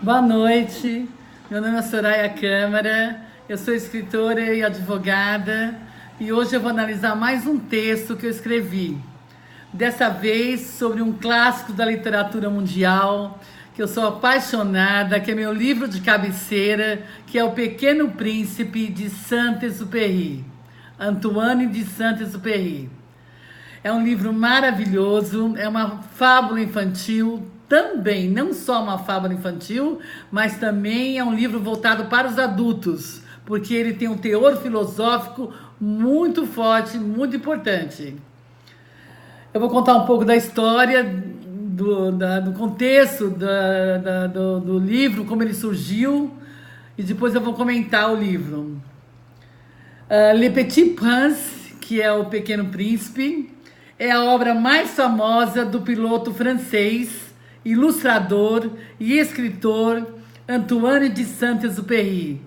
Boa noite, meu nome é Soraya Câmara, eu sou escritora e advogada e hoje eu vou analisar mais um texto que eu escrevi. Dessa vez sobre um clássico da literatura mundial, que eu sou apaixonada, que é meu livro de cabeceira, que é O Pequeno Príncipe de Saint-Exupéry, Antoine de Saint-Exupéry. É um livro maravilhoso, é uma fábula infantil, também, não só uma fábula infantil, mas também é um livro voltado para os adultos, porque ele tem um teor filosófico muito forte, muito importante. Eu vou contar um pouco da história, do contexto do livro, como ele surgiu, e depois eu vou comentar o livro. Le Petit Prince, que é O Pequeno Príncipe, é a obra mais famosa do piloto francês, ilustrador e escritor Antoine de Saint-Exupéry,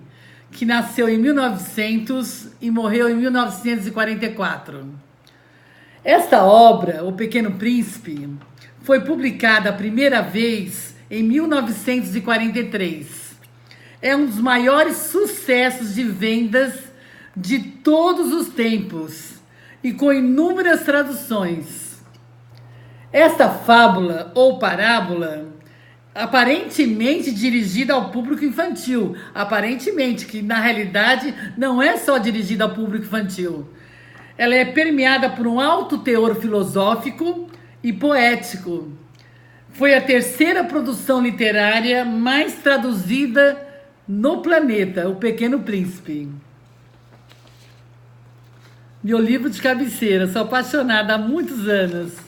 que nasceu em 1900 e morreu em 1944. Esta obra, O Pequeno Príncipe, foi publicada a primeira vez em 1943. É um dos maiores sucessos de vendas de todos os tempos e com inúmeras traduções. Esta fábula ou parábola, aparentemente dirigida ao público infantil, aparentemente, que na realidade não é só dirigida ao público infantil. Ela é permeada por um alto teor filosófico e poético. Foi a terceira produção literária mais traduzida no planeta, O Pequeno Príncipe. Meu livro de cabeceira, sou apaixonada há muitos anos.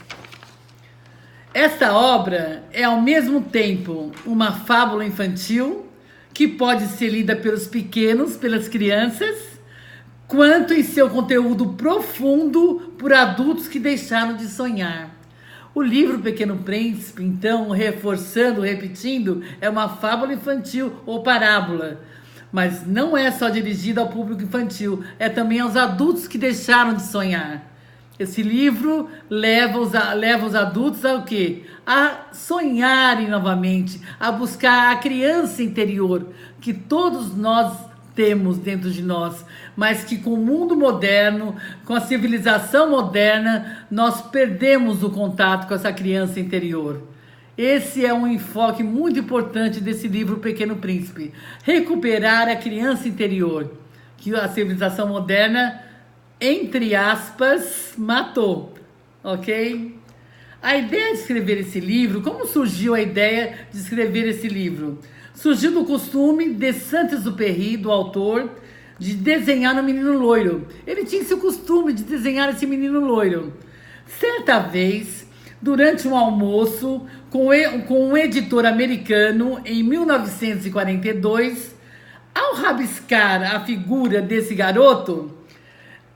Esta obra é ao mesmo tempo uma fábula infantil que pode ser lida pelos pequenos, pelas crianças, quanto em seu conteúdo profundo por adultos que deixaram de sonhar. O livro Pequeno Príncipe, então, reforçando, repetindo, é uma fábula infantil ou parábola. Mas não é só dirigida ao público infantil, é também aos adultos que deixaram de sonhar. Esse livro leva os adultos a o quê? A sonharem novamente, a buscar a criança interior que todos nós temos dentro de nós, mas que com o mundo moderno, com a civilização moderna, nós perdemos o contato com essa criança interior. Esse é um enfoque muito importante desse livro, O Pequeno Príncipe. Recuperar a criança interior, que a civilização moderna, entre aspas, matou, ok? A ideia de escrever esse livro, como surgiu a ideia de escrever esse livro? Surgiu do costume de Saint-Exupéry, do autor, de desenhar no menino loiro. Ele tinha esse costume de desenhar esse menino loiro. Certa vez, durante um almoço com um editor americano, em 1942, ao rabiscar a figura desse garoto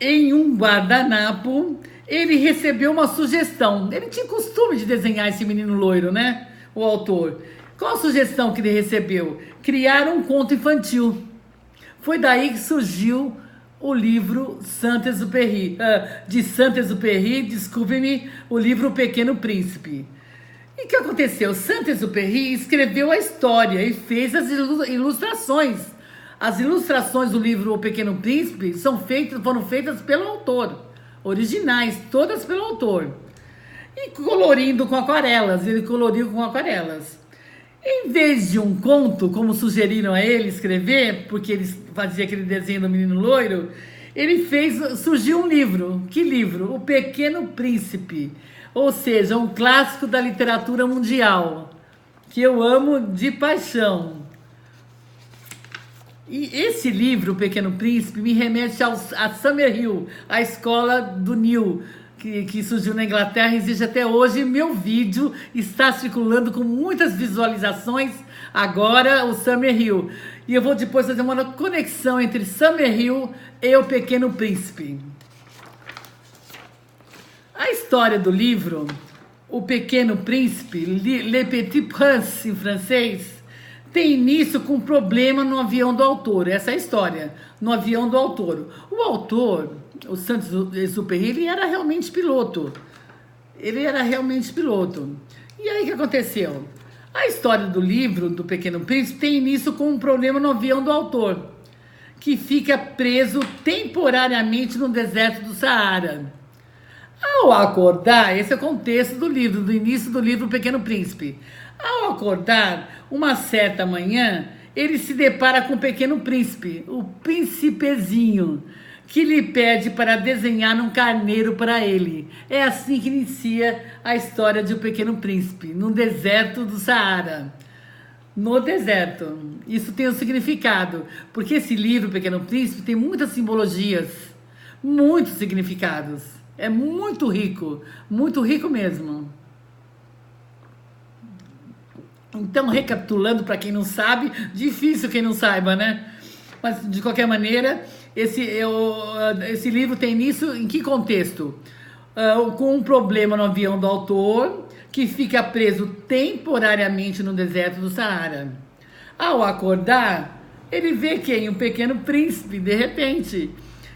em um guardanapo, ele recebeu uma sugestão. Ele tinha costume de desenhar esse menino loiro, né? O autor. Qual a sugestão que ele recebeu? Criar um conto infantil. Foi daí que surgiu o livro Saint-Exupéry, de Saint-Exupéry, desculpe-me, o livro O Pequeno Príncipe. E o que aconteceu? Saint-Exupéry escreveu a história e fez as ilustrações. As ilustrações do livro O Pequeno Príncipe foram feitas pelo autor, originais, todas pelo autor. E colorindo com aquarelas, ele coloriu com aquarelas. Em vez de um conto, como sugeriram a ele escrever, porque ele fazia aquele desenho do menino loiro, surgiu um livro. Que livro? O Pequeno Príncipe. Ou seja, um clássico da literatura mundial, que eu amo de paixão. E esse livro, O Pequeno Príncipe, me remete a Summerhill, a escola do Nil, que surgiu na Inglaterra, existe até hoje. Meu vídeo está circulando com muitas visualizações agora, o Summerhill. E eu vou depois fazer uma conexão entre Summerhill e O Pequeno Príncipe. A história do livro, O Pequeno Príncipe, Le Petit Prince em francês, tem início com um problema no avião do autor. Essa é a história, no avião do autor. O autor, o Saint-Exupéry, ele era realmente piloto. E aí o que aconteceu? A história do livro do Pequeno Príncipe tem início com um problema no avião do autor, que fica preso temporariamente no deserto do Saara. Ao acordar, esse é o contexto do livro, do início do livro Pequeno Príncipe. Ao acordar, uma certa manhã, ele se depara com o Pequeno Príncipe, o príncipezinho, que lhe pede para desenhar um carneiro para ele. É assim que inicia a história de O Pequeno Príncipe, no deserto do Saara. No deserto. Isso tem um significado, porque esse livro, Pequeno Príncipe, tem muitas simbologias, muitos significados. É muito rico mesmo. Então, recapitulando, para quem não sabe, difícil quem não saiba, né? Mas, de qualquer maneira, esse livro tem início em que contexto? Com um problema no avião do autor, que fica preso temporariamente no deserto do Saara. Ao acordar, ele vê quem? O Pequeno Príncipe, de repente.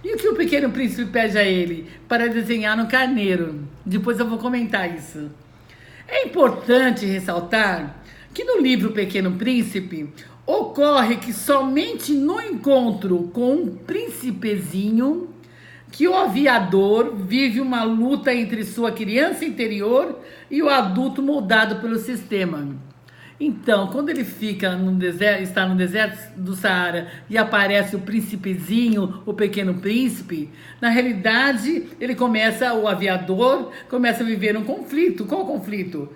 E o que o Pequeno Príncipe pede a ele? Para desenhar no carneiro. Depois eu vou comentar isso. É importante ressaltar que no livro Pequeno Príncipe, ocorre que somente no encontro com um príncipezinho que o aviador vive uma luta entre sua criança interior e o adulto moldado pelo sistema. Então, quando ele fica no deserto, está no deserto do Saara e aparece o príncipezinho, o Pequeno Príncipe, na realidade, o aviador começa a viver um conflito. Qual o conflito?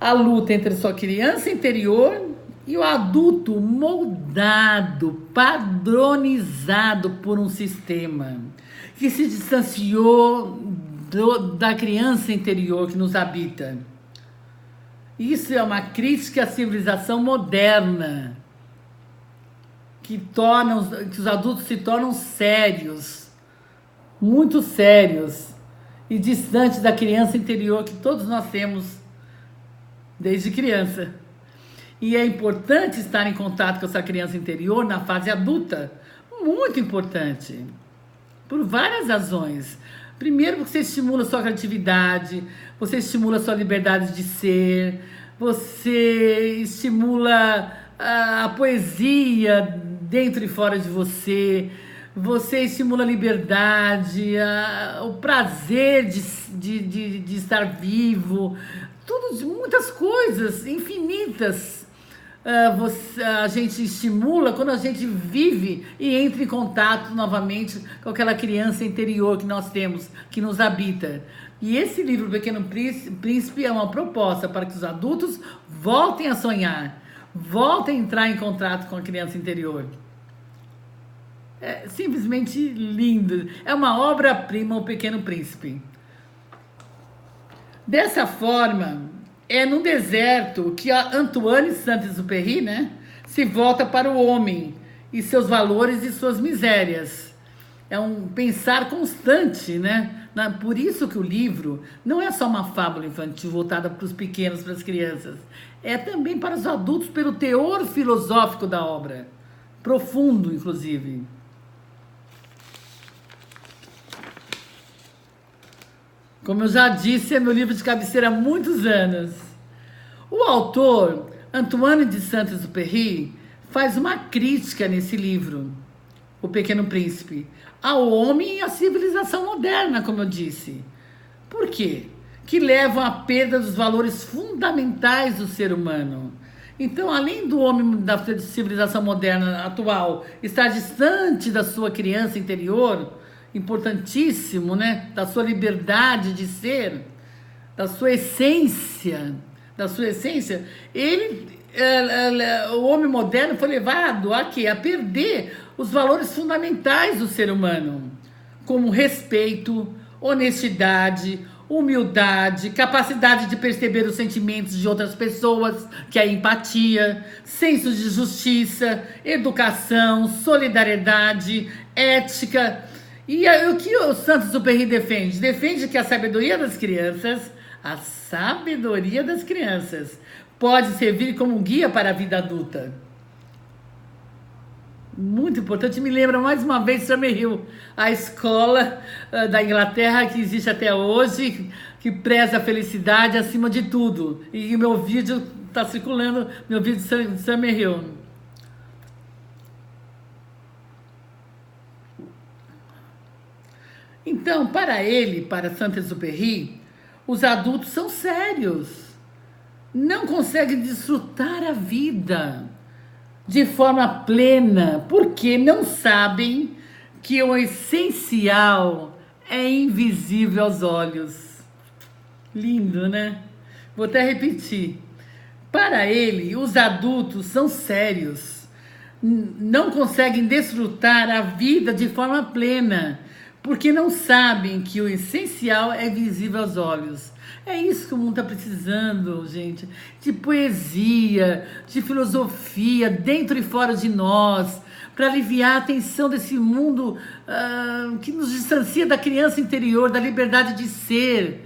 A luta entre sua criança interior e o adulto moldado, padronizado por um sistema que se distanciou da criança interior que nos habita. Isso é uma crítica à civilização moderna, que os adultos se tornam sérios, muito sérios, e distantes da criança interior que todos nós temos desde criança. E é importante estar em contato com essa criança interior na fase adulta, muito importante, por várias razões. Primeiro, porque você estimula a sua criatividade, você estimula a sua liberdade de ser, você estimula a poesia dentro e fora de você, você estimula a liberdade, o prazer de estar vivo, muitas coisas infinitas. A gente estimula quando a gente vive e entra em contato novamente com aquela criança interior que nós temos, que nos habita. E esse livro, Pequeno Príncipe, é uma proposta para que os adultos voltem a sonhar, voltem a entrar em contato com a criança interior. É simplesmente lindo. É uma obra-prima, O Pequeno Príncipe. Dessa forma, é no deserto que a Antoine Saint-Exupéry, né, se volta para o homem e seus valores e suas misérias. É um pensar constante, né? Por isso que o livro não é só uma fábula infantil voltada para os pequenos, para as crianças. É também para os adultos, pelo teor filosófico da obra. Profundo, inclusive. Como eu já disse, é meu livro de cabeceira há muitos anos. O autor, Antoine de Saint-Exupéry, faz uma crítica nesse livro, O Pequeno Príncipe, ao homem e à civilização moderna, como eu disse. Por quê? Que levam à perda dos valores fundamentais do ser humano. Então, além do homem da civilização moderna atual estar distante da sua criança interior, importantíssimo, né? Da sua liberdade de ser, da sua essência, o homem moderno foi levado a quê? A perder os valores fundamentais do ser humano, como respeito, honestidade, humildade, capacidade de perceber os sentimentos de outras pessoas, que é a empatia, senso de justiça, educação, solidariedade, ética. E o que o Saint-Exupéry defende? Defende que a sabedoria das crianças pode servir como um guia para a vida adulta. Muito importante, me lembra mais uma vez Summer Hill, a escola da Inglaterra que existe até hoje, que preza a felicidade acima de tudo. E o meu vídeo tá circulando meu vídeo de Summerhill. Então, para ele, para Saint-Exupéry, os adultos são sérios. Não conseguem desfrutar a vida de forma plena, porque não sabem que o essencial é invisível aos olhos. Lindo, né? Vou até repetir. Para ele, os adultos são sérios. Não conseguem desfrutar a vida de forma plena, porque não sabem que o essencial é visível aos olhos. É isso que o mundo está precisando, gente. De poesia, de filosofia, dentro e fora de nós, para aliviar a tensão desse mundo que nos distancia da criança interior, da liberdade de ser.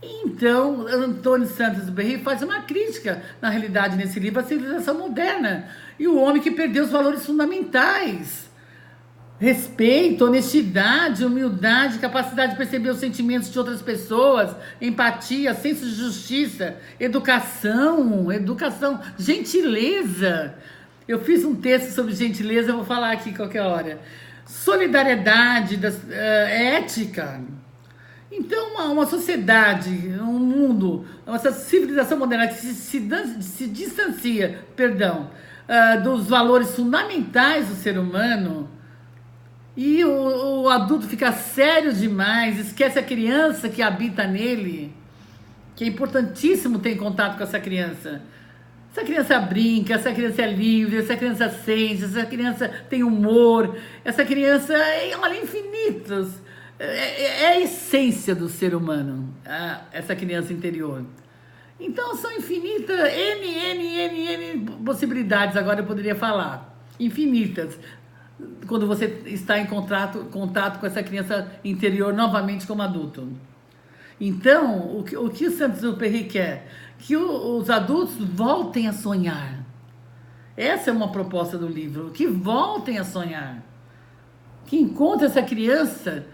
Então, Antônio Saint-Exupéry faz uma crítica, na realidade, nesse livro, à civilização moderna e o homem que perdeu os valores fundamentais. Respeito, honestidade, humildade, capacidade de perceber os sentimentos de outras pessoas, empatia, senso de justiça, educação, gentileza. Eu fiz um texto sobre gentileza, eu vou falar aqui qualquer hora. Solidariedade, ética. Então, uma sociedade, um mundo, essa civilização moderna que se distancia, dos valores fundamentais do ser humano, e o adulto fica sério demais, esquece a criança que habita nele, que é importantíssimo ter contato com essa criança. Essa criança brinca, essa criança é livre, essa criança sente, essa criança tem humor, essa criança olha infinitos. É a essência do ser humano, essa criança interior. Então são infinitas, N possibilidades, agora eu poderia falar. Infinitas. Quando você está em contato com essa criança interior novamente como adulto. Então, o que o Saint-Exupéry quer? Que os adultos voltem a sonhar. Essa é uma proposta do livro, que voltem a sonhar. Que encontre essa criança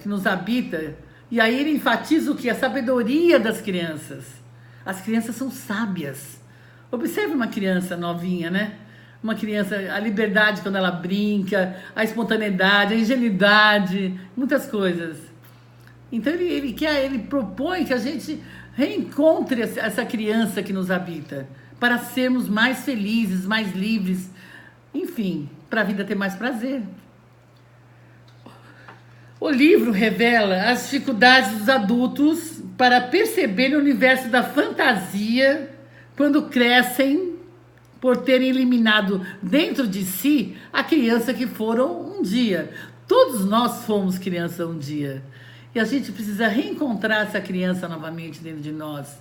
que nos habita, e aí ele enfatiza o que? A sabedoria das crianças. As crianças são sábias. Observe uma criança novinha, né? Uma criança, a liberdade quando ela brinca, a espontaneidade, a ingenuidade, muitas coisas. Então ele propõe que a gente reencontre essa criança que nos habita, para sermos mais felizes, mais livres, enfim, para a vida ter mais prazer. O livro revela as dificuldades dos adultos para perceber o universo da fantasia quando crescem, por terem eliminado dentro de si a criança que foram um dia. Todos nós fomos criança um dia. E a gente precisa reencontrar essa criança novamente dentro de nós.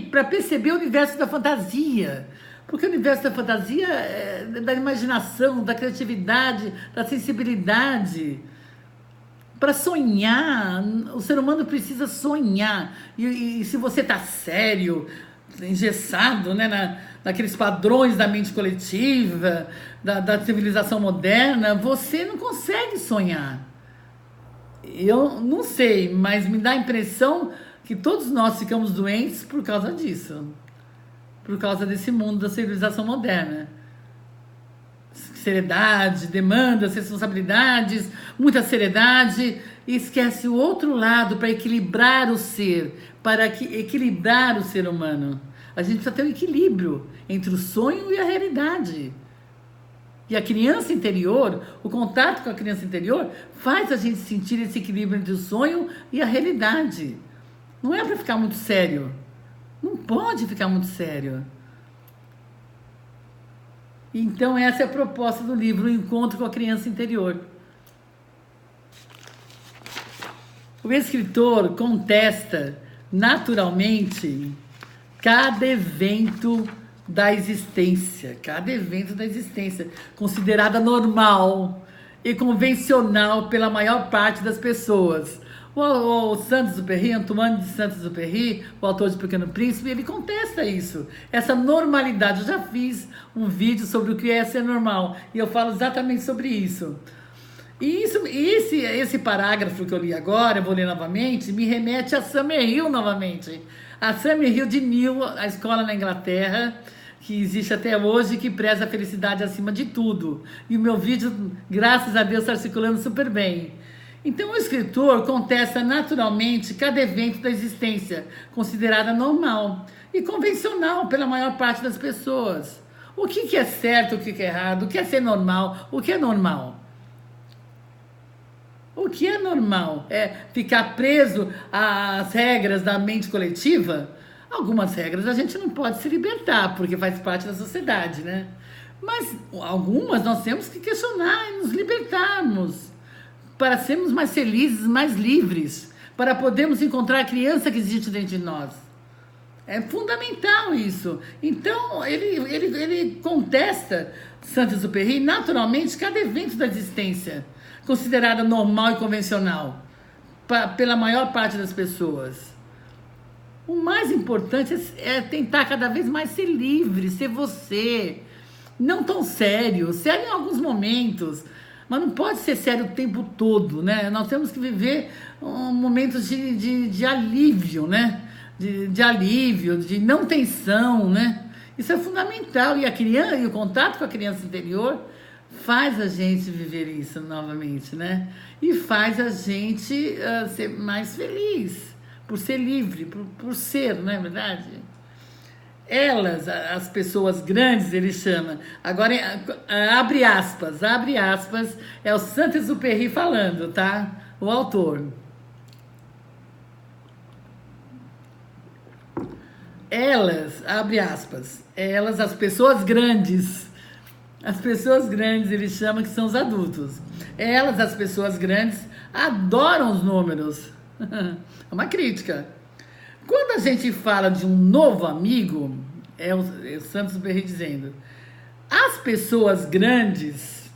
Para perceber o universo da fantasia. Porque o universo da fantasia é da imaginação, da criatividade, da sensibilidade. Para sonhar, o ser humano precisa sonhar. E se você está sério, engessado, né, naqueles padrões da mente coletiva, da civilização moderna, você não consegue sonhar. Eu não sei, mas me dá a impressão que todos nós ficamos doentes por causa disso. Por causa desse mundo da civilização moderna. Seriedade, demandas, responsabilidades, muita seriedade, e esquece o outro lado para equilibrar o ser, para equilibrar o ser humano. A gente precisa ter um equilíbrio entre o sonho e a realidade. E a criança interior, o contato com a criança interior, faz a gente sentir esse equilíbrio entre o sonho e a realidade. Não é para ficar muito sério. Não pode ficar muito sério. Então essa é a proposta do livro, o encontro com a criança interior. O escritor contesta naturalmente cada evento da existência, considerada normal e convencional pela maior parte das pessoas. O Saint-Exupéry, Antoine de Saint-Exupéry, o autor de Pequeno Príncipe, ele contesta isso, essa normalidade. Eu já fiz um vídeo sobre o que é ser normal e eu falo exatamente sobre isso. E esse parágrafo que eu li agora, eu vou ler novamente, me remete a Summerhill novamente. A Summerhill de Mill, a escola na Inglaterra, que existe até hoje, que preza a felicidade acima de tudo. E o meu vídeo, graças a Deus, está circulando super bem. Então, o escritor contesta naturalmente cada evento da existência, considerada normal e convencional pela maior parte das pessoas. O que é certo, o que é errado, o que é ser normal, o que é normal. O que é normal? É ficar preso às regras da mente coletiva? Algumas regras a gente não pode se libertar, porque faz parte da sociedade, né? Mas algumas nós temos que questionar e nos libertarmos, para sermos mais felizes, mais livres, para podermos encontrar a criança que existe dentro de nós. É fundamental isso. Então, ele contesta, Saint-Exupéry, naturalmente, cada evento da existência, considerada normal e convencional, pela maior parte das pessoas. O mais importante é tentar cada vez mais ser livre, ser você. Não tão sério, sério em alguns momentos, mas não pode ser sério o tempo todo, né? Nós temos que viver momentos de alívio, né? De alívio, de não tensão, né? Isso é fundamental. E a criança, e o contato com a criança interior faz a gente viver isso novamente, né? E faz a gente ser mais feliz, por ser livre, por ser, não é verdade? Elas, as pessoas grandes, ele chama. Agora, abre aspas, é o Saint-Exupéry falando, tá? O autor. Elas, abre aspas, elas, as pessoas grandes, ele chama que são os adultos. Elas, as pessoas grandes, adoram os números. É uma crítica. Quando a gente fala de um novo amigo, é o Saint-Exupéry dizendo, as pessoas grandes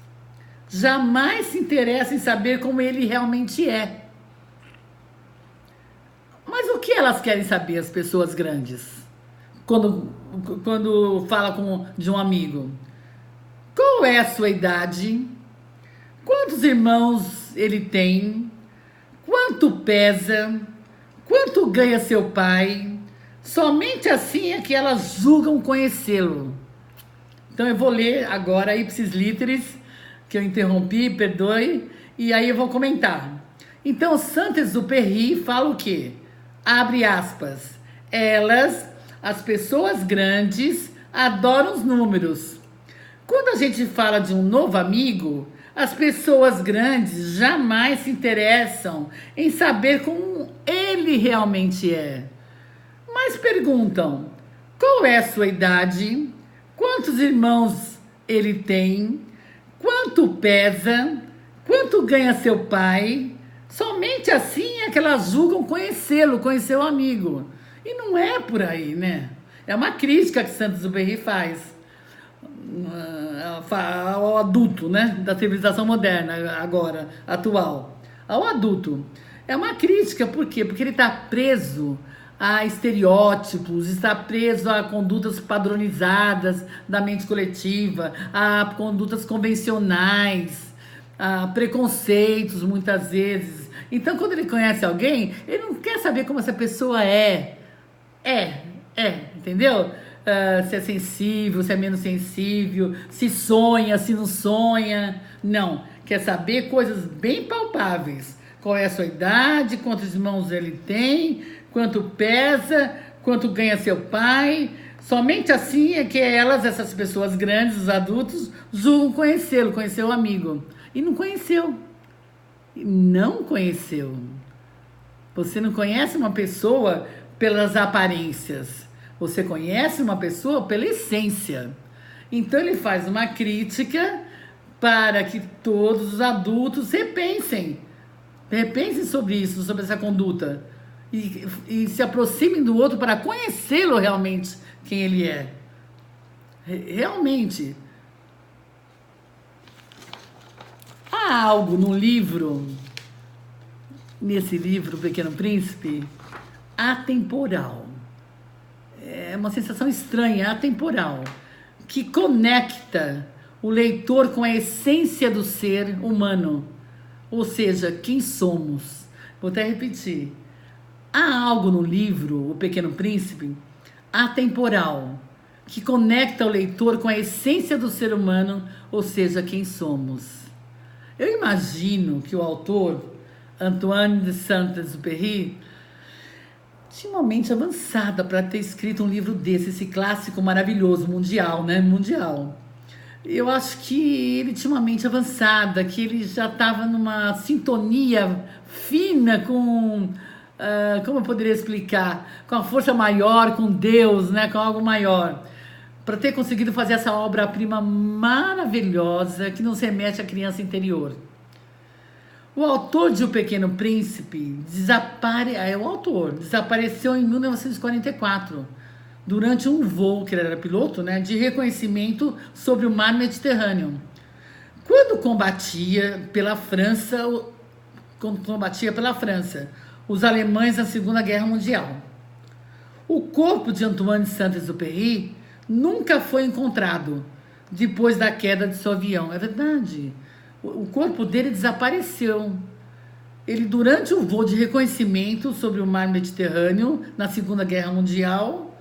jamais se interessam em saber como ele realmente é. Mas o que elas querem saber, as pessoas grandes? Quando fala de um amigo. Qual é a sua idade? Quantos irmãos ele tem? Quanto pesa? Quanto ganha seu pai? Somente assim é que elas julgam conhecê-lo. Então eu vou ler agora ipsis literis, que eu interrompi, perdoe, e aí eu vou comentar. Então Saint-Exupéry fala o quê? Abre aspas. Elas, as pessoas grandes, adoram os números. Quando a gente fala de um novo amigo, as pessoas grandes jamais se interessam em saber como ele realmente é. Mas perguntam, qual é a sua idade? Quantos irmãos ele tem? Quanto pesa? Quanto ganha seu pai? Somente assim é que elas julgam conhecê-lo, conhecer o amigo. E não é por aí, né? É uma crítica que Saint-Exupéry faz ao adulto, né? Da civilização moderna, agora, atual. Ao adulto. É uma crítica, por quê? Porque ele está preso a estereótipos, está preso a condutas padronizadas da mente coletiva, a condutas convencionais, a preconceitos, muitas vezes. Então, quando ele conhece alguém, ele não quer saber como essa pessoa é, entendeu? Se é sensível, se é menos sensível, se sonha, se não sonha. Não, quer saber coisas bem palpáveis. Qual é a sua idade, quantos irmãos ele tem, quanto pesa, quanto ganha seu pai. Somente assim é que elas, essas pessoas grandes, os adultos, julgam conhecê-lo, conhecer o amigo. E não conheceu. Não conheceu. Você não conhece uma pessoa pelas aparências. Você conhece uma pessoa pela essência. Então ele faz uma crítica para que todos os adultos repensem sobre isso, sobre essa conduta. E se aproximem do outro para conhecê-lo realmente, quem ele é. Realmente. Há algo no livro, nesse livro, O Pequeno Príncipe, atemporal. É uma sensação estranha, atemporal, que conecta o leitor com a essência do ser humano, ou seja, quem somos. Vou até repetir. Há algo no livro O Pequeno Príncipe atemporal, que conecta o leitor com a essência do ser humano, ou seja, quem somos. Eu imagino que o autor, Antoine de Saint-Exupéry, tinha uma mente avançada para ter escrito um livro desse, esse clássico maravilhoso, mundial, né? Mundial. Eu acho que ele tinha uma mente avançada, que ele já estava numa sintonia fina com, como eu poderia explicar, com a força maior, com Deus, né? Com algo maior. Para ter conseguido fazer essa obra-prima maravilhosa que nos remete à criança interior. O autor de O Pequeno Príncipe desapareceu em 1944, durante um voo, que ele era piloto, né, de reconhecimento sobre o mar Mediterrâneo. Quando combatia pela França, os alemães na Segunda Guerra Mundial. O corpo de Antoine de Saint-Exupéry nunca foi encontrado depois da queda de seu avião. É verdade. O corpo dele desapareceu. Ele, durante um voo de reconhecimento sobre o mar Mediterrâneo, na Segunda Guerra Mundial,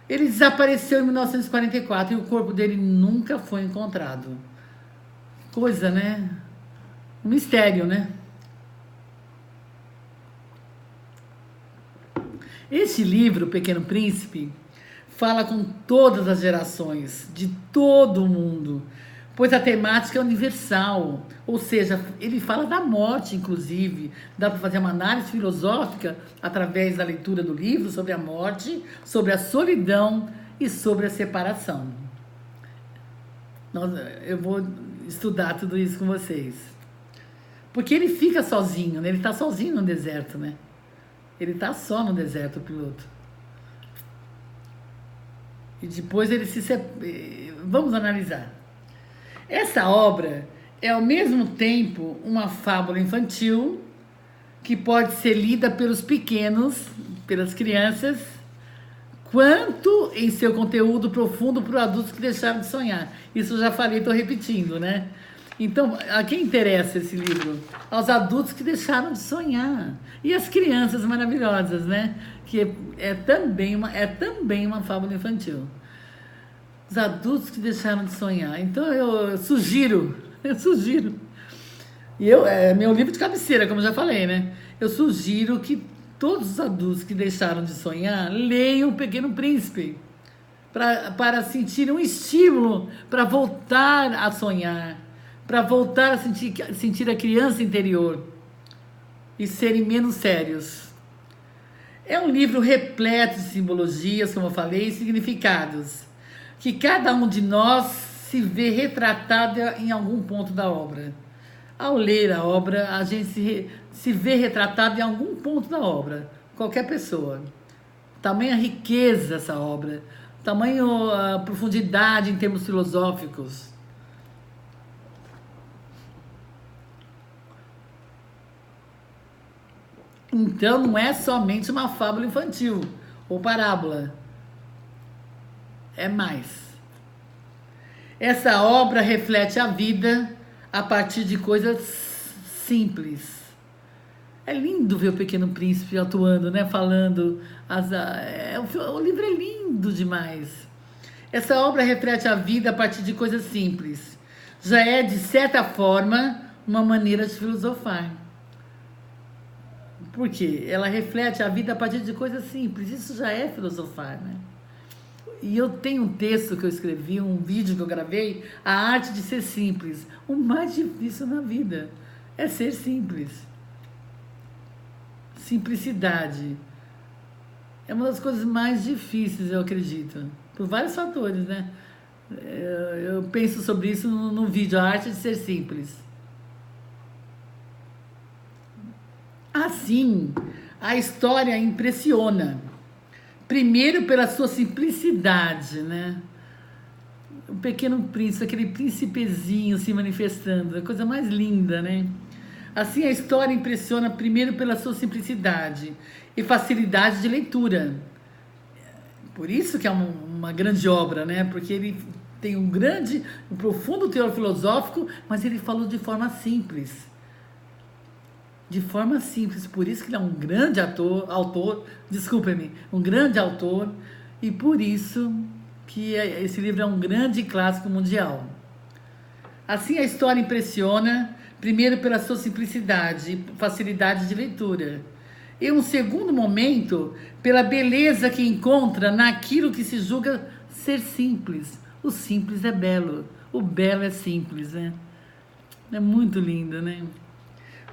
ele desapareceu em 1944 e o corpo dele nunca foi encontrado. Coisa, né? Um mistério, né? Este livro, O Pequeno Príncipe, fala com todas as gerações, de todo o mundo, pois a temática é universal, ou seja, ele fala da morte, inclusive. Dá para fazer uma análise filosófica através da leitura do livro sobre a morte, sobre a solidão e sobre a separação. Eu vou estudar tudo isso com vocês. Porque ele fica sozinho, né? Ele está sozinho no deserto, né? Ele está só no deserto, o piloto. E depois ele Vamos analisar. Essa obra é ao mesmo tempo uma fábula infantil que pode ser lida pelos pequenos, pelas crianças, quanto em seu conteúdo profundo para os adultos que deixaram de sonhar. Isso eu já falei, estou repetindo, né? Então, a quem interessa esse livro? Aos adultos que deixaram de sonhar. E as crianças maravilhosas, né? Que é também uma fábula infantil. Os adultos que deixaram de sonhar. Então, eu sugiro. E é meu livro de cabeceira, como eu já falei, né? Eu sugiro que todos os adultos que deixaram de sonhar leiam O Pequeno Príncipe. Para sentir um estímulo para voltar a sonhar. Para voltar a sentir a criança interior e serem menos sérios. É um livro repleto de simbologias, como eu falei, e significados, que cada um de nós se vê retratado em algum ponto da obra. Ao ler a obra, a gente se vê retratado em algum ponto da obra, qualquer pessoa. Tamanha riqueza essa obra, tamanha profundidade em termos filosóficos. Então, não é somente uma fábula infantil ou parábola. É mais. Essa obra reflete a vida a partir de coisas simples. É lindo ver o Pequeno Príncipe atuando, né? Falando. O livro é lindo demais. Essa obra reflete a vida a partir de coisas simples. Já é, de certa forma, uma maneira de filosofar. Por quê? Ela reflete a vida a partir de coisas simples. Isso já é filosofar, né? E eu tenho um texto que eu escrevi, um vídeo que eu gravei, A Arte de Ser Simples. O mais difícil na vida é ser simples. Simplicidade é uma das coisas mais difíceis, eu acredito. Por vários fatores, né? Eu penso sobre isso no vídeo, A Arte de Ser Simples. Assim, a história impressiona. Primeiro pela sua simplicidade, né? O Pequeno Príncipe, aquele príncipezinho se manifestando, a coisa mais linda, né? Assim, a história impressiona primeiro pela sua simplicidade e facilidade de leitura. Por isso que é uma grande obra, né? Porque ele tem um profundo teor filosófico, mas ele falou de forma simples. de forma simples. Por isso que ele é um grande autor, desculpe-me, um grande autor, e por isso que esse livro é um grande clássico mundial. Assim, a história impressiona, primeiro pela sua simplicidade e facilidade de leitura. E um segundo momento, pela beleza que encontra naquilo que se julga ser simples. O simples é belo, o belo é simples, né? É muito lindo, né?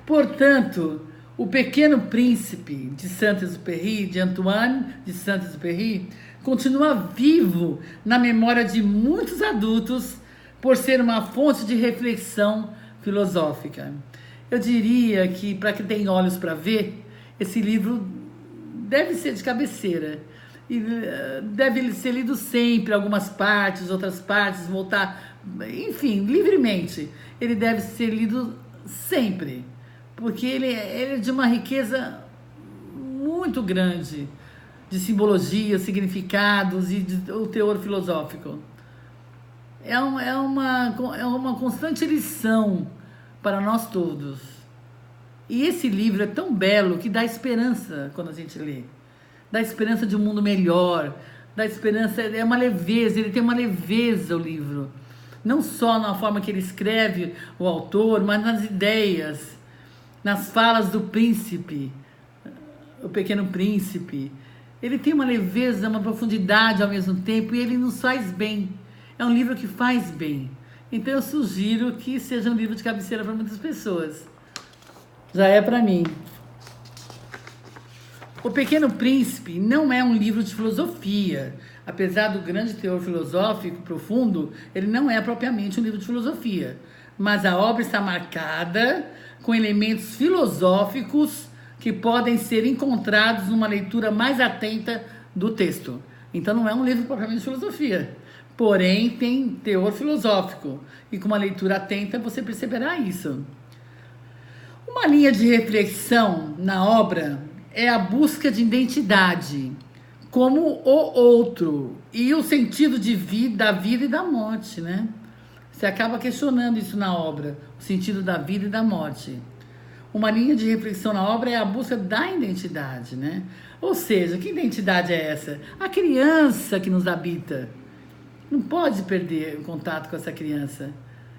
Portanto, O Pequeno Príncipe, de Saint-Exupéry, de Antoine de Saint-Exupéry, continua vivo na memória de muitos adultos por ser uma fonte de reflexão filosófica. Eu diria que, para quem tem olhos para ver, esse livro deve ser de cabeceira. E deve ser lido sempre, algumas partes, outras partes, voltar, enfim, livremente. Ele deve ser lido sempre, porque ele é de uma riqueza muito grande de simbologia, significados e o teor filosófico. É uma constante lição para nós todos. E esse livro é tão belo que dá esperança quando a gente lê. Dá esperança de um mundo melhor, dá esperança, é uma leveza, ele tem uma leveza o livro. Não só na forma que ele escreve, o autor, mas nas ideias, nas falas do príncipe, o Pequeno Príncipe. Ele tem uma leveza, uma profundidade ao mesmo tempo e ele nos faz bem. É um livro que faz bem. Então eu sugiro que seja um livro de cabeceira para muitas pessoas. Já é para mim. O Pequeno Príncipe não é um livro de filosofia. Apesar do grande teor filosófico profundo, ele não é propriamente um livro de filosofia. Mas a obra está marcada com elementos filosóficos que podem ser encontrados numa leitura mais atenta do texto. Então não é um livro propriamente de filosofia. Porém, tem teor filosófico. E com uma leitura atenta você perceberá isso. Uma linha de reflexão na obra é a busca de identidade, como o outro, e o sentido de vida, da vida e da morte, né? Você acaba questionando isso na obra, o sentido da vida e da morte. Uma linha de reflexão na obra é a busca da identidade, né? Ou seja, que identidade é essa? A criança que nos habita. Não pode perder o contato com essa criança.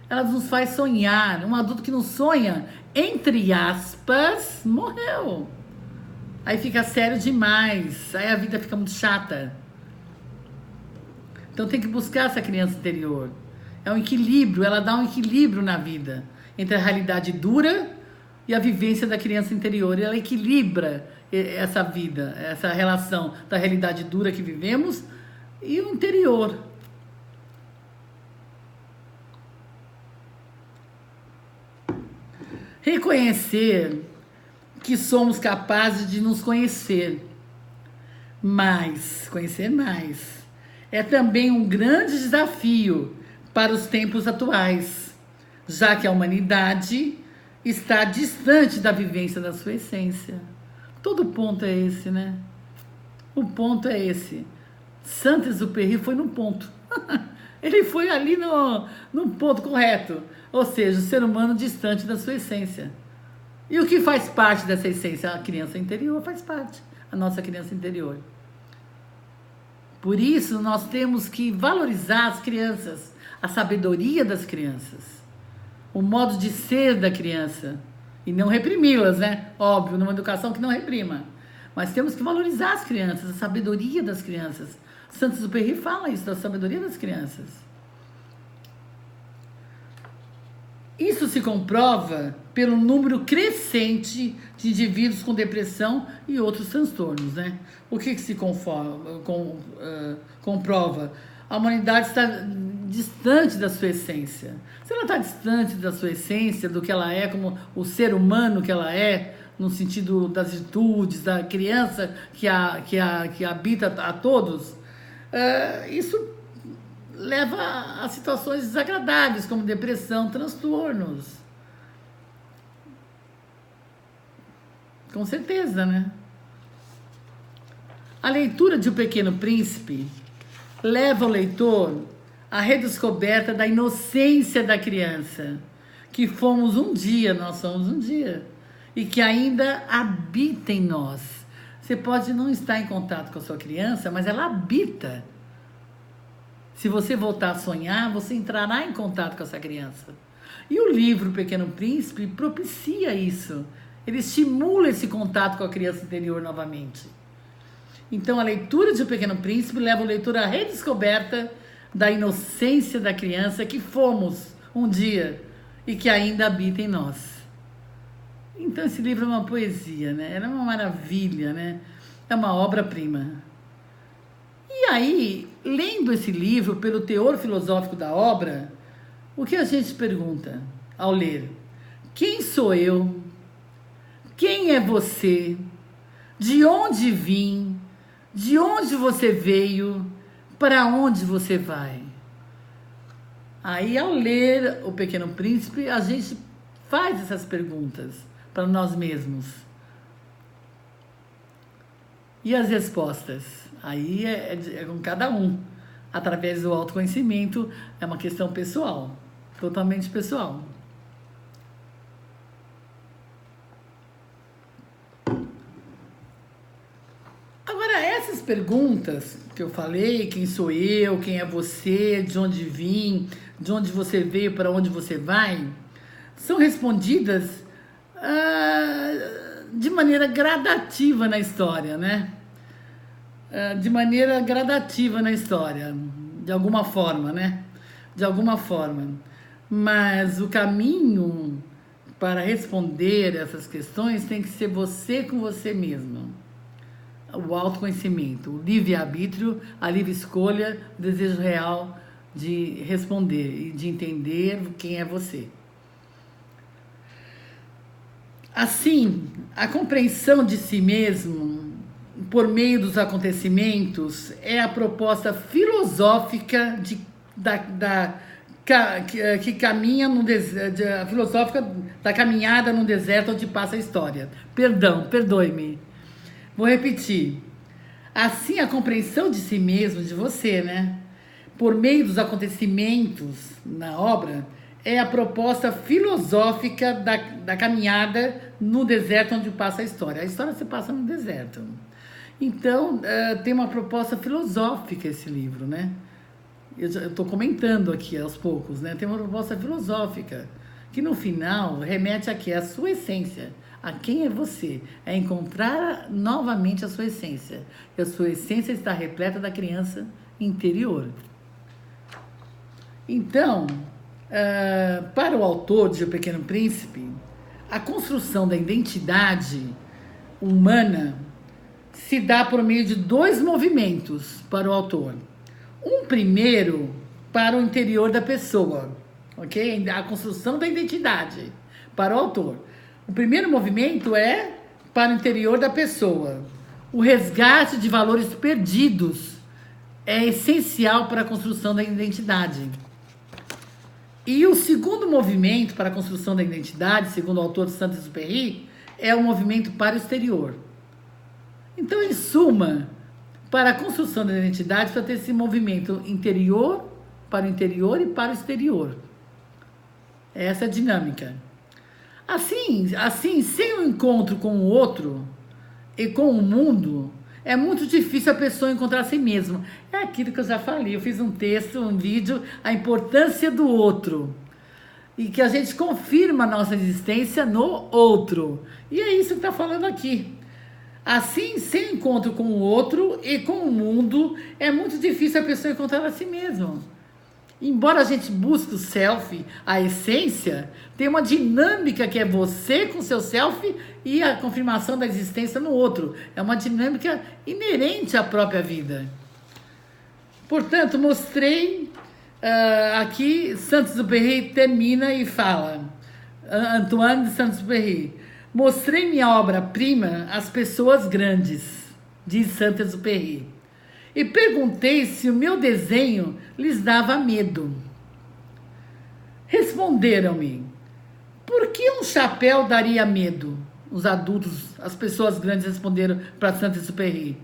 Ela nos faz sonhar. Um adulto que não sonha, entre aspas, morreu. Aí fica sério demais, aí a vida fica muito chata. Então tem que buscar essa criança interior. É um equilíbrio, ela dá um equilíbrio na vida entre a realidade dura e a vivência da criança interior. E ela equilibra essa vida, essa relação da realidade dura que vivemos e o interior. Reconhecer que somos capazes de nos conhecer mais, é também um grande desafio para os tempos atuais, já que a humanidade está distante da vivência da sua essência. Todo ponto é esse, né? O ponto é esse. Saint-Exupéry foi no ponto. Ele foi ali no ponto correto. Ou seja, o ser humano distante da sua essência. E o que faz parte dessa essência? A criança interior faz parte, a nossa criança interior. Por isso, nós temos que valorizar as crianças, a sabedoria das crianças, o modo de ser da criança, e não reprimi-las, né? Óbvio, numa educação que não reprima. Mas temos que valorizar as crianças, a sabedoria das crianças. Saint-Exupéry fala isso, da sabedoria das crianças. Isso se comprova pelo número crescente de indivíduos com depressão e outros transtornos, né? O que se comprova? A humanidade está distante da sua essência. Se ela está distante da sua essência, do que ela é, como o ser humano que ela é, no sentido das virtudes, da criança que habita a todos, isso leva a situações desagradáveis, como depressão, transtornos. Com certeza, né? A leitura de O Pequeno Príncipe leva o leitor à redescoberta da inocência da criança, que nós somos um dia, e e que ainda habita em nós. Você pode não estar em contato com a sua criança, mas ela habita. Se você voltar a sonhar, você entrará em contato com essa criança. E o livro Pequeno Príncipe propicia isso. Ele estimula esse contato com a criança interior novamente. Então, a leitura de O Pequeno Príncipe leva o leitor à redescoberta da inocência da criança que fomos um dia e que ainda habita em nós. Então, esse livro é uma poesia, né? É uma maravilha, né? É uma obra-prima. E aí, lendo esse livro pelo teor filosófico da obra, o que a gente pergunta ao ler? Quem sou eu? Quem é você? De onde vim? De onde você veio? Para onde você vai? Aí, ao ler O Pequeno Príncipe, a gente faz essas perguntas para nós mesmos. E as respostas? Aí é com cada um. Através do autoconhecimento, é uma questão pessoal, totalmente pessoal. Agora, essas perguntas que eu falei, quem sou eu, quem é você, de onde vim, de onde você veio, para onde você vai, são respondidas de maneira gradativa na história, né? De maneira gradativa na história, de alguma forma, né? De alguma forma. Mas o caminho para responder essas questões tem que ser você com você mesmo. O autoconhecimento, o livre-arbítrio, a livre escolha, o desejo real de responder e de entender quem é você. Assim, a compreensão de si mesmo por meio dos acontecimentos é a proposta filosófica que caminha no deserto, a filosófica da caminhada no deserto onde passa a história. Perdoe-me. Vou repetir. Assim, a compreensão de si mesmo, de você, né? Por meio dos acontecimentos na obra, é a proposta filosófica da caminhada no deserto onde passa a história. A história se passa no deserto. Então, tem uma proposta filosófica esse livro, né? Eu estou comentando aqui aos poucos, né? Tem uma proposta filosófica que no final remete aqui à sua essência. A quem é você? É encontrar novamente a sua essência. E a sua essência está repleta da criança interior. Então, para o autor de O Pequeno Príncipe, a construção da identidade humana se dá por meio de dois movimentos para o autor. Um primeiro para o interior da pessoa, ok? A construção da identidade para o autor. O primeiro movimento é para o interior da pessoa. O resgate de valores perdidos é essencial para a construção da identidade. E o segundo movimento para a construção da identidade, segundo o autor Saint-Exupéry, é o movimento para o exterior. Então, em suma, para a construção da identidade, precisa ter esse movimento interior, para o interior e para o exterior. Essa é a dinâmica. Assim, sem o encontro com o outro e com o mundo, é muito difícil a pessoa encontrar a si mesma. É aquilo que eu já falei, eu fiz um texto, um vídeo, a importância do outro. E que a gente confirma a nossa existência no outro. E é isso que está falando aqui. Assim, sem encontro com o outro e com o mundo, é muito difícil a pessoa encontrar a si mesma. Embora a gente busque o self, a essência, tem uma dinâmica que é você com seu self e a confirmação da existência no outro. É uma dinâmica inerente à própria vida. Portanto, mostrei aqui, Saint-Exupéry termina e fala, Antoine de Saint-Exupéry, mostrei minha obra-prima às pessoas grandes, diz Saint-Exupéry, e perguntei se o meu desenho lhes dava medo. Responderam-me, por que um chapéu daria medo? Os adultos, as pessoas grandes responderam para Saint-Exupéry.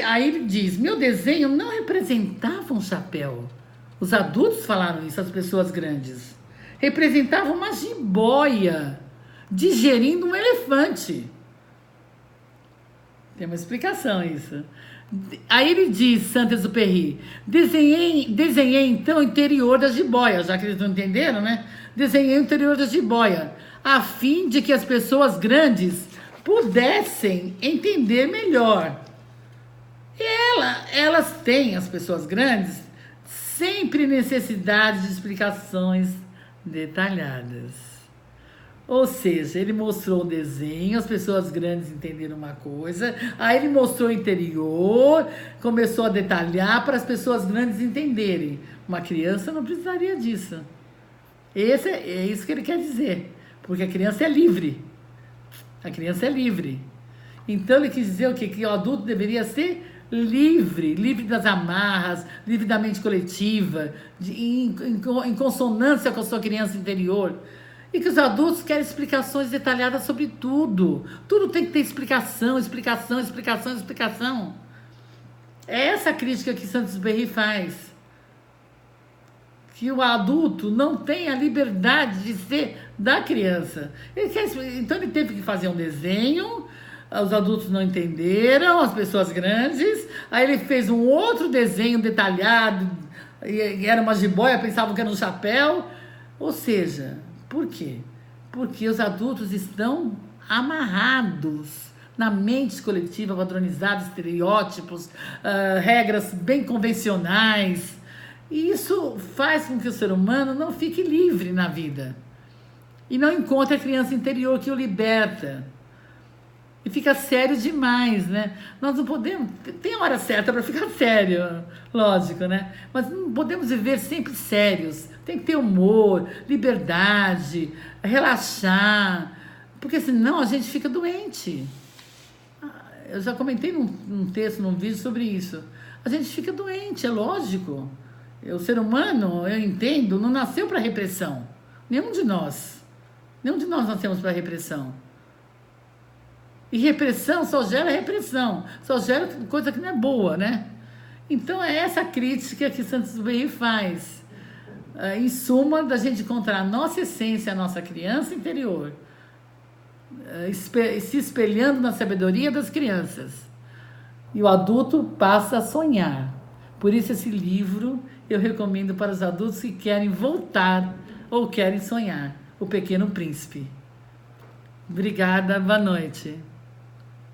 Aí ele diz, meu desenho não representava um chapéu. Os adultos falaram isso, as pessoas grandes. Representava uma jiboia digerindo um elefante. Tem uma explicação isso. Aí ele diz, Saint-Exupéry, desenhei então o interior da jiboia, já que eles não entenderam, né? Desenhei o interior da jiboia, a fim de que as pessoas grandes pudessem entender melhor. E elas têm, as pessoas grandes, sempre necessidade de explicações detalhadas. Ou seja, ele mostrou um desenho, as pessoas grandes entenderam uma coisa, aí ele mostrou o interior, começou a detalhar para as pessoas grandes entenderem. Uma criança não precisaria disso. É isso que ele quer dizer, porque a criança é livre. A criança é livre. Então ele quis dizer o quê? Que o adulto deveria ser livre, livre das amarras, livre da mente coletiva, em consonância com a sua criança interior. E que os adultos querem explicações detalhadas sobre tudo. Tudo tem que ter explicação, explicação, explicação, explicação. É essa crítica que Saint-Exupéry faz. Que o adulto não tem a liberdade de ser da criança. Então ele teve que fazer um desenho, os adultos não entenderam, as pessoas grandes, aí ele fez um outro desenho detalhado, e era uma jiboia, pensavam que era um chapéu. Ou seja, por quê? Porque os adultos estão amarrados na mente coletiva, padronizados, estereótipos, regras bem convencionais. E isso faz com que o ser humano não fique livre na vida. E não encontre a criança interior que o liberta. E fica sério demais, né? Nós não podemos... Tem a hora certa para ficar sério, lógico, né? Mas não podemos viver sempre sérios. Tem que ter humor, liberdade, relaxar. Porque senão a gente fica doente. Eu já comentei num texto, num vídeo sobre isso. A gente fica doente, é lógico. O ser humano, eu entendo, não nasceu para repressão. Nenhum de nós. Nenhum de nós nascemos para repressão. E repressão só gera repressão. Só gera coisa que não é boa, né? Então é essa crítica que Saint-Exupéry faz. Em suma, da gente encontrar a nossa essência, a nossa criança interior. Se espelhando na sabedoria das crianças. E o adulto passa a sonhar. Por isso esse livro eu recomendo para os adultos que querem voltar ou querem sonhar. O Pequeno Príncipe. Obrigada, boa noite.